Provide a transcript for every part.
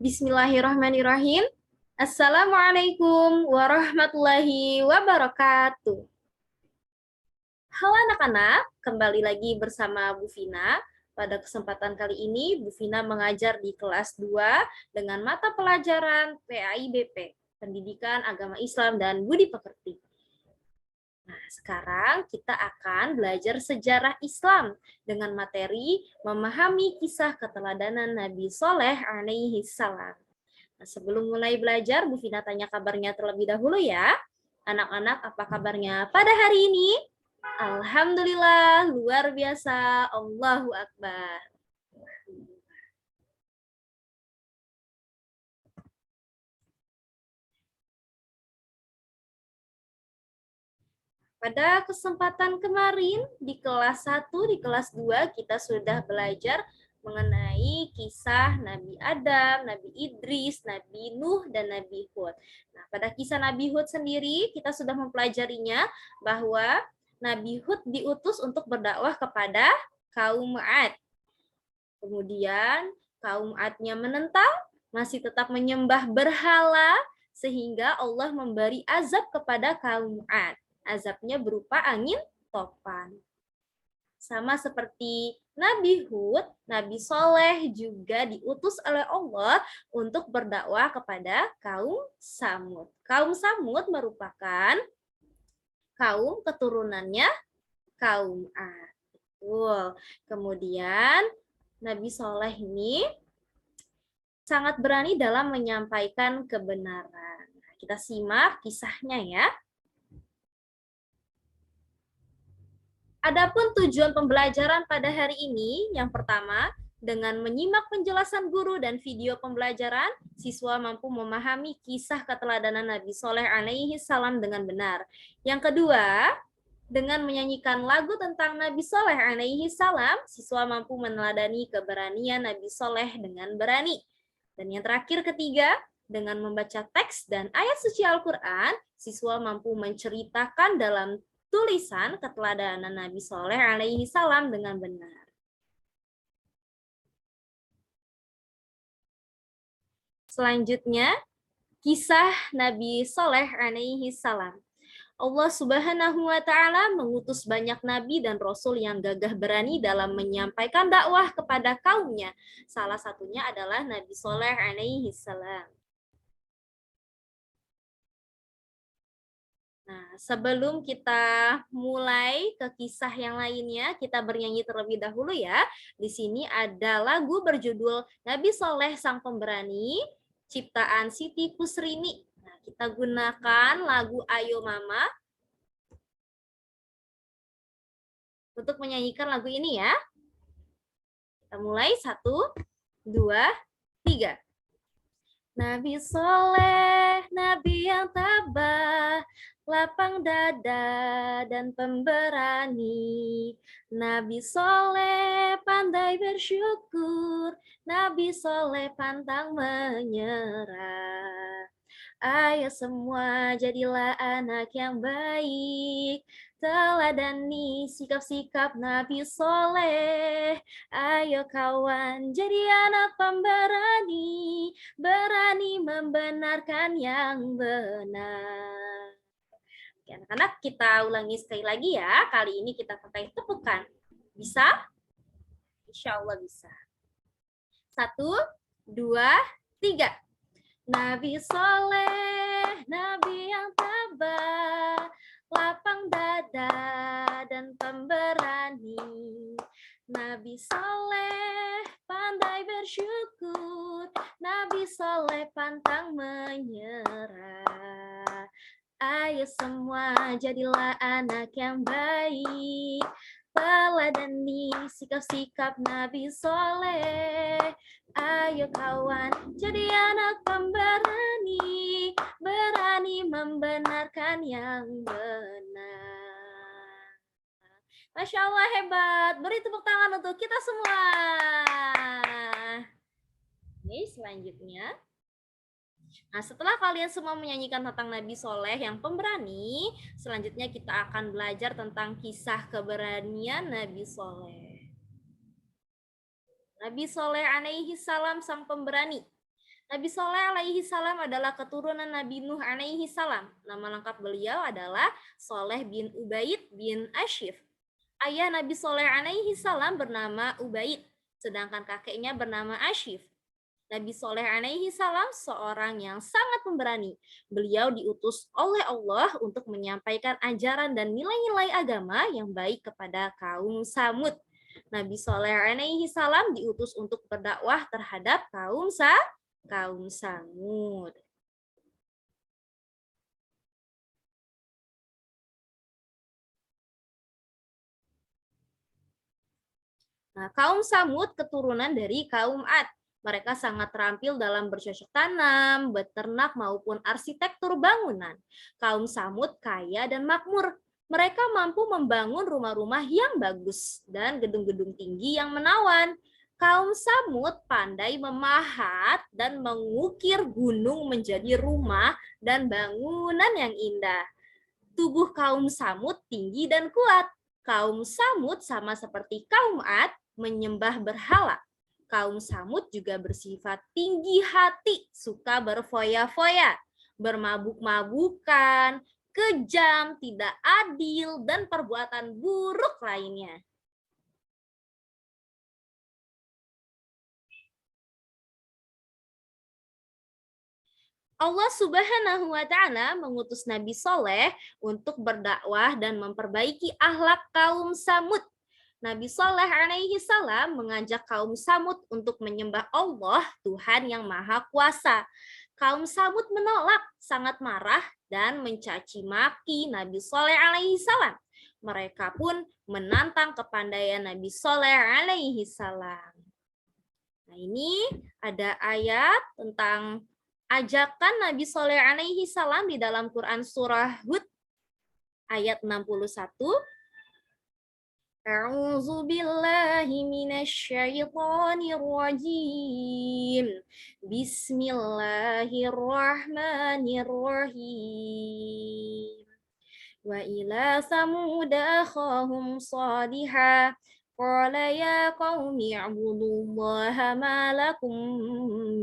Bismillahirrahmanirrahim. Assalamualaikum warahmatullahi wabarakatuh. Halo anak-anak, kembali lagi bersama Bu Vina. Pada kesempatan kali ini, Bu Vina mengajar di kelas 2 dengan mata pelajaran PAIBP, Pendidikan Agama Islam dan Budi Pekerti. Nah, sekarang kita akan belajar sejarah Islam dengan materi memahami kisah keteladanan Nabi Soleh alaihi salam. Nah, sebelum mulai belajar, Bu Vina tanya kabarnya terlebih dahulu ya. Anak-anak, apa kabarnya pada hari ini? Alhamdulillah, luar biasa. Allahu Akbar. Pada kesempatan kemarin di kelas 1, di kelas 2 kita sudah belajar mengenai kisah Nabi Adam, Nabi Idris, Nabi Nuh, dan Nabi Hud. Nah, pada kisah Nabi Hud sendiri kita sudah mempelajarinya bahwa Nabi Hud diutus untuk berdakwah kepada kaum Ad. Kemudian kaum Ad-nya menentang, masih tetap menyembah berhala, sehingga Allah memberi azab kepada kaum Ad. Azabnya berupa angin topan. Sama seperti Nabi Hud, Nabi Soleh juga diutus oleh Allah untuk berdakwah kepada kaum Samud. Kaum Samud merupakan kaum keturunannya kaum Ad. Betul. Kemudian Nabi Soleh ini sangat berani dalam menyampaikan kebenaran. Kita simak kisahnya ya. Adapun tujuan pembelajaran pada hari ini, yang pertama, dengan menyimak penjelasan guru dan video pembelajaran, siswa mampu memahami kisah keteladanan Nabi Soleh alaihi salam dengan benar. Yang kedua, dengan menyanyikan lagu tentang Nabi Soleh alaihi salam, siswa mampu meneladani keberanian Nabi Soleh dengan berani. Dan yang terakhir ketiga, dengan membaca teks dan ayat suci Al-Quran, siswa mampu menceritakan dalam tulisan keteladanan Nabi Soleh alaihi salam dengan benar. Selanjutnya, kisah Nabi Soleh alaihi salam. Allah Subhanahu wa Ta'ala mengutus banyak nabi dan rasul yang gagah berani dalam menyampaikan dakwah kepada kaumnya. Salah satunya adalah Nabi Soleh alaihi salam. Nah, sebelum kita mulai ke kisah yang lainnya, kita bernyanyi terlebih dahulu ya. Di sini ada lagu berjudul Nabi Soleh Sang Pemberani, ciptaan Siti Kusrini. Nah, kita gunakan lagu Ayo Mama untuk menyanyikan lagu ini ya. Kita mulai, 1, 2, 3. Nabi Soleh, Nabi yang tabah, lapang dada dan pemberani. Nabi Soleh pandai bersyukur, Nabi Soleh pantang menyerah. Ayo semua jadilah anak yang baik, teladani sikap-sikap Nabi Soleh. Ayo kawan jadi anak pemberani, berani membenarkan yang benar. Oke, anak-anak, kita ulangi sekali lagi ya. Kali ini kita pakai tepukan. Bisa? Insya Allah bisa. 1, 2, 3. Nabi Soleh, Nabi yang tabah, lapang dada dan pemberani. Nabi Soleh pandai bersyukur, Nabi Soleh pantang menyerah. Ayo semua jadilah anak yang baik, teladani sikap-sikap Nabi Soleh. Ayo kawan jadi anak pemberani, berani membenarkan yang benar. Masya Allah, hebat. Beri tepuk tangan untuk kita semua. Oke, selanjutnya. Nah, setelah kalian semua menyanyikan tentang Nabi Soleh yang pemberani, selanjutnya kita akan belajar tentang kisah keberanian Nabi Soleh. Nabi Soleh alaihi salam sang pemberani. Nabi Soleh alaihi salam adalah keturunan Nabi Nuh alaihi salam. Nama lengkap beliau adalah Soleh bin Ubaid bin Ashif. Ayah Nabi Soleh alaihi salam bernama Ubaid, sedangkan kakeknya bernama Ashif. Nabi Soleh alaihi salam seorang yang sangat pemberani. Beliau diutus oleh Allah untuk menyampaikan ajaran dan nilai-nilai agama yang baik kepada kaum Samud. Nabi Soleh alaihi salam diutus untuk berdakwah terhadap kaum Samud. Nah, kaum Samud keturunan dari kaum Ad. Mereka sangat terampil dalam bercocok tanam, beternak, maupun arsitektur bangunan. Kaum Samud kaya dan makmur. Mereka mampu membangun rumah-rumah yang bagus dan gedung-gedung tinggi yang menawan. Kaum Samud pandai memahat dan mengukir gunung menjadi rumah dan bangunan yang indah. Tubuh kaum Samud tinggi dan kuat. Kaum Samud sama seperti kaum Ad menyembah berhala. Kaum Samud juga bersifat tinggi hati, suka berfoya-foya, bermabuk-mabukan, kejam, tidak adil, dan perbuatan buruk lainnya. Allah Subhanahu wa Ta'ala mengutus Nabi Soleh untuk berdakwah dan memperbaiki akhlak kaum Samud. Nabi Soleh alaihi salam mengajak kaum Samud untuk menyembah Allah, Tuhan yang Maha Kuasa. Kaum Samud menolak, sangat marah, dan mencaci maki Nabi Soleh alaihi salam. Mereka pun menantang kepandaian Nabi Soleh alaihi salam. Nah, ini ada ayat tentang ajakan Nabi Soleh alaihi salam di dalam Quran surah Hud ayat 61. A'udzu billahi minasyaitonir rajim. Bismillahirrahmanirrahim. Wa ila samud akhahum salihah. Qala ya qaumi i'budullaha ma lakum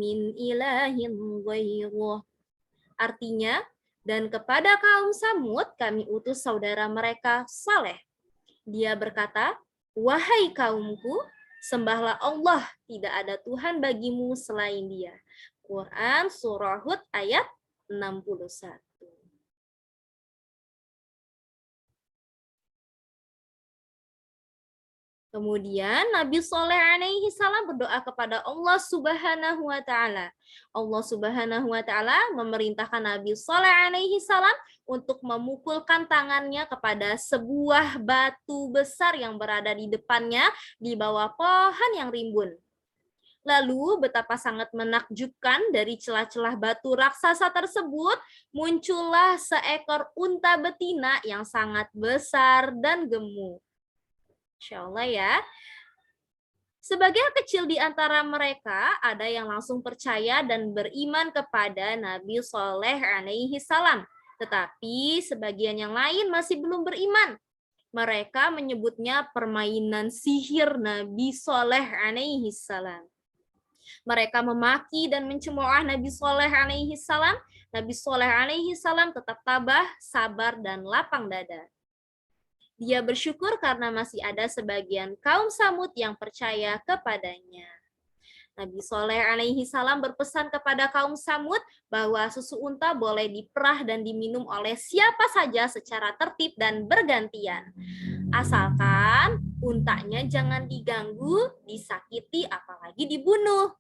min ilahin ghairuh. Artinya, dan kepada kaum Samud kami utus saudara mereka Saleh. Dia berkata, wahai kaumku, sembahlah Allah, tidak ada Tuhan bagimu selain Dia. Quran surah Hud ayat 61. Kemudian Nabi Soleh alaihi salam berdoa kepada Allah Subhanahu wa Ta'ala. Allah Subhanahu wa Ta'ala memerintahkan Nabi Soleh alaihi salam untuk memukulkan tangannya kepada sebuah batu besar yang berada di depannya di bawah pohon yang rimbun. Lalu betapa sangat menakjubkan dari celah-celah batu raksasa tersebut muncullah seekor unta betina yang sangat besar dan gemuk. Insya Allah ya. Sebagian kecil di antara mereka ada yang langsung percaya dan beriman kepada Nabi Soleh alaihi salam. Tetapi sebagian yang lain masih belum beriman. Mereka menyebutnya permainan sihir Nabi Soleh alaihi salam. Mereka memaki dan mencemooh Nabi Soleh alaihi salam. Nabi Soleh alaihi salam tetap tabah, sabar, dan lapang dada. Dia bersyukur karena masih ada sebagian kaum Samud yang percaya kepadanya. Nabi Soleh alaihi salam berpesan kepada kaum Samud bahwa susu unta boleh diperah dan diminum oleh siapa saja secara tertib dan bergantian. Asalkan untanya jangan diganggu, disakiti, apalagi dibunuh.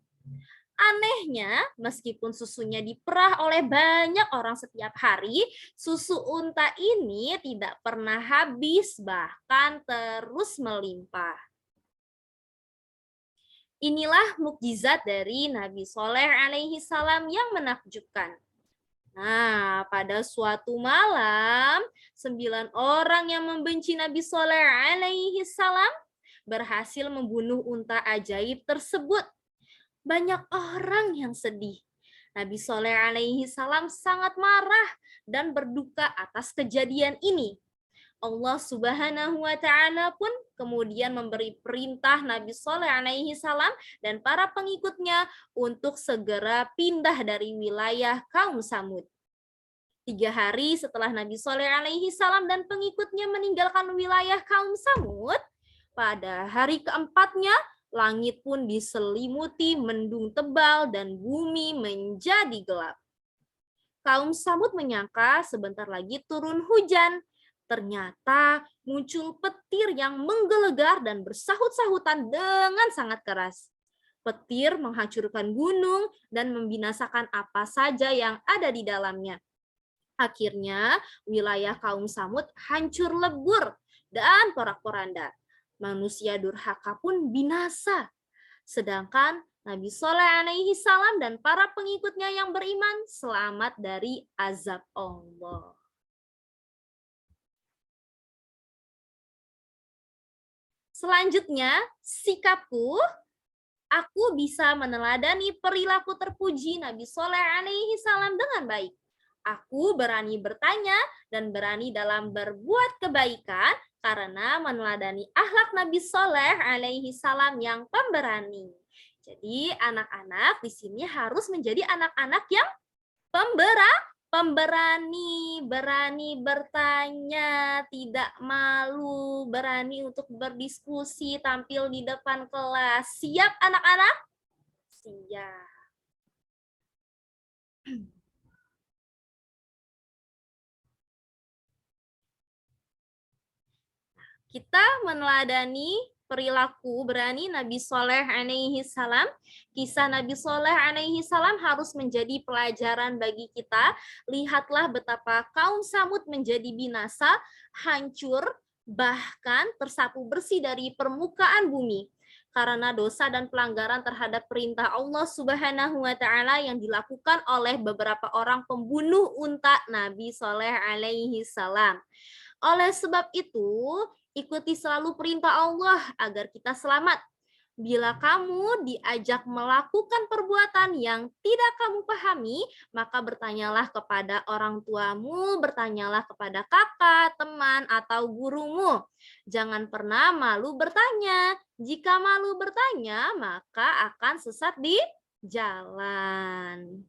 Anehnya, meskipun susunya diperah oleh banyak orang setiap hari, susu unta ini tidak pernah habis, bahkan terus melimpah. Inilah mukjizat dari Nabi Soleh alaihi salam yang menakjubkan. Nah, pada suatu malam, 9 orang yang membenci Nabi Soleh alaihi salam berhasil membunuh unta ajaib tersebut. Banyak orang yang sedih. Nabi Soleh alaihi salam sangat marah dan berduka atas kejadian ini. Allah Subhanahu wa Ta'ala pun kemudian memberi perintah Nabi Shalih alaihi salam dan para pengikutnya untuk segera pindah dari wilayah kaum Samud. 3 hari setelah Nabi Shalih alaihi salam dan pengikutnya meninggalkan wilayah kaum Samud, pada hari keempatnya langit pun diselimuti mendung tebal dan bumi menjadi gelap. Kaum Samud menyangka sebentar lagi turun hujan. Ternyata muncul petir yang menggelegar dan bersahut-sahutan dengan sangat keras. Petir menghancurkan gunung dan membinasakan apa saja yang ada di dalamnya. Akhirnya, wilayah kaum Samud hancur lebur dan porak-poranda. Manusia durhaka pun binasa. Sedangkan Nabi Shalih alaihi salam dan para pengikutnya yang beriman selamat dari azab Allah. Selanjutnya, sikapku, aku bisa meneladani perilaku terpuji Nabi Shalih alaihi salam dengan baik. Aku berani bertanya dan berani dalam berbuat kebaikan karena meneladani akhlak Nabi Shalih alaihi salam yang pemberani. Jadi anak-anak di sini harus menjadi anak-anak yang pemberani, berani bertanya, tidak malu, berani untuk berdiskusi, tampil di depan kelas. Siap anak-anak? Siap. Kita meneladani perilaku berani Nabi Shalih alaihi salam. Kisah Nabi Shalih alaihi salam harus menjadi pelajaran bagi kita. Lihatlah betapa kaum Samud menjadi binasa, hancur, bahkan tersapu bersih dari permukaan bumi karena dosa dan pelanggaran terhadap perintah Allah Subhanahu wa Ta'ala yang dilakukan oleh beberapa orang pembunuh unta Nabi Shalih alaihi salam. Oleh sebab itu, ikuti selalu perintah Allah agar kita selamat. Bila kamu diajak melakukan perbuatan yang tidak kamu pahami, maka bertanyalah kepada orang tuamu, bertanyalah kepada kakak, teman, atau gurumu. Jangan pernah malu bertanya. Jika malu bertanya, maka akan sesat di jalan.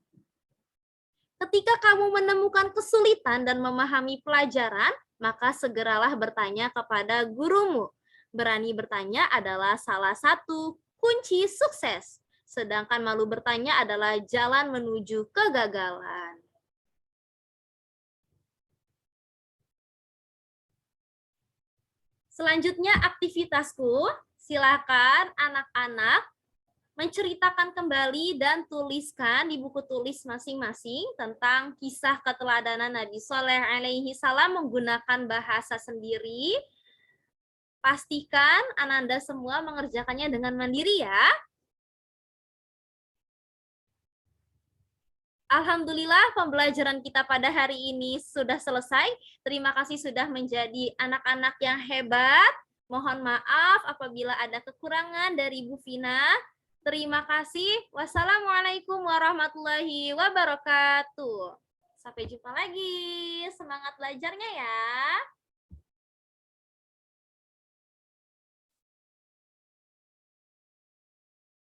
Ketika kamu menemukan kesulitan dan memahami pelajaran, maka segeralah bertanya kepada gurumu. Berani bertanya adalah salah satu kunci sukses. Sedangkan malu bertanya adalah jalan menuju kegagalan. Selanjutnya aktivitasku, silakan anak-anak menceritakan kembali dan tuliskan di buku tulis masing-masing tentang kisah keteladanan Nabi Shalih alaihi salam menggunakan bahasa sendiri. Pastikan Ananda semua mengerjakannya dengan mandiri ya. Alhamdulillah pembelajaran kita pada hari ini sudah selesai. Terima kasih sudah menjadi anak-anak yang hebat. Mohon maaf apabila ada kekurangan dari Bu Vina. Terima kasih. Wassalamualaikum warahmatullahi wabarakatuh. Sampai jumpa lagi. Semangat belajarnya ya.